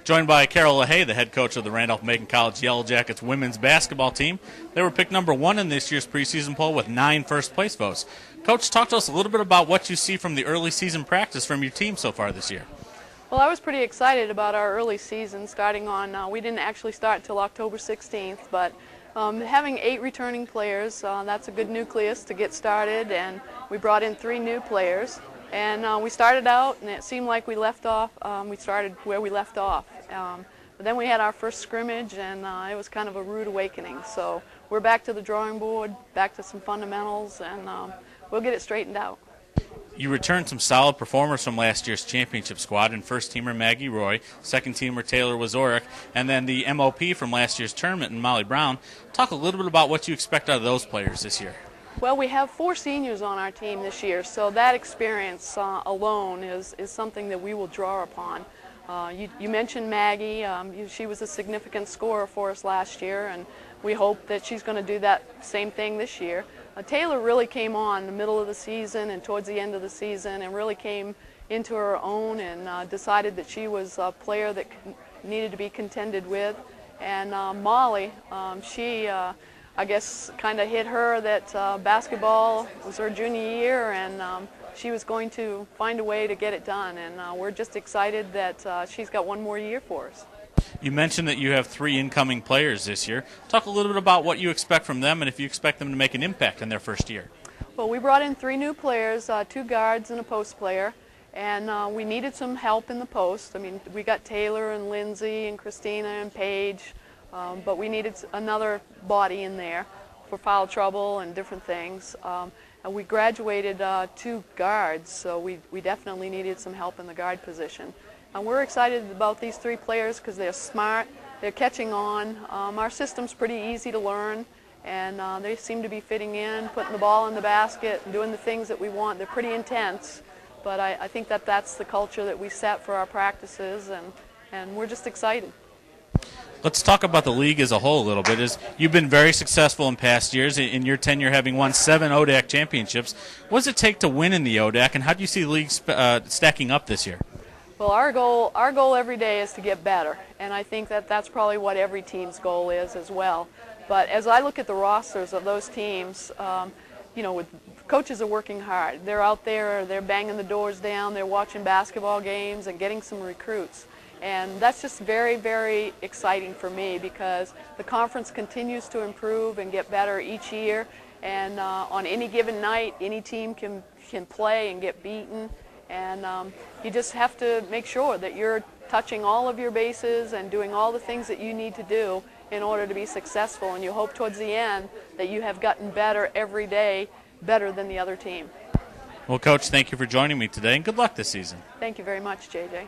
Joined by Carroll LaHaye, the head coach of the Randolph-Macon College Yellow Jackets women's basketball team. They were picked number 1 in this year's preseason poll with 9 first-place votes. Coach, talk to us a little bit about what you see from the early season practice from your team so far this year. Well, I was pretty excited about our early season starting on, we didn't actually start until October 16th, but having 8 returning players, that's a good nucleus to get started, and we brought in 3 new players. And we started out, and it seemed like we started where we left off. But then we had our first scrimmage, and it was kind of a rude awakening. So we're back to the drawing board, back to some fundamentals, and we'll get it straightened out. You returned some solid performers from last year's championship squad, and first-teamer Maggie Roy, second-teamer Taylor Wazorek, and then the MOP from last year's tournament, and Molly Brown. Talk a little bit about what you expect out of those players this year. Well, we have 4 seniors on our team this year, so that experience alone is something that we will draw upon. You mentioned Maggie. She was a significant scorer for us last year, and we hope that she's going to do that same thing this year. Taylor really came on in the middle of the season and towards the end of the season and really came into her own and decided that she was a player that needed to be contended with. And Molly, she I guess kind of hit her that basketball was her junior year, and she was going to find a way to get it done, and we're just excited that she's got 1 more year for us. You mentioned that you have 3 incoming players this year. Talk a little bit about what you expect from them and if you expect them to make an impact in their first year. Well, we brought in 3 new players, 2 guards and a post player, and we needed some help in the post. I mean, we got Taylor and Lindsay and Christina and Paige, but we needed another body in there for foul trouble and different things. And we graduated 2 guards, so we definitely needed some help in the guard position. And we're excited about these 3 players because they're smart, they're catching on. Our system's pretty easy to learn, and they seem to be fitting in, putting the ball in the basket and doing the things that we want. They're pretty intense, but I think that that's the culture that we set for our practices, and we're just excited. Let's talk about the league as a whole a little bit. You've been very successful in past years, in your tenure having won 7 ODAC championships. What does it take to win in the ODAC, and how do you see the league stacking up this year? Well, our goal every day is to get better, and I think that that's probably what every team's goal is as well. But as I look at the rosters of those teams, you know, coaches are working hard. They're out there, they're banging the doors down, they're watching basketball games and getting some recruits. And that's just very, very exciting for me because the conference continues to improve and get better each year. And on any given night, any team can play and get beaten. And you just have to make sure that you're touching all of your bases and doing all the things that you need to do in order to be successful. And you hope towards the end that you have gotten better every day, better than the other team. Well, Coach, thank you for joining me today, and good luck this season. Thank you very much, JJ.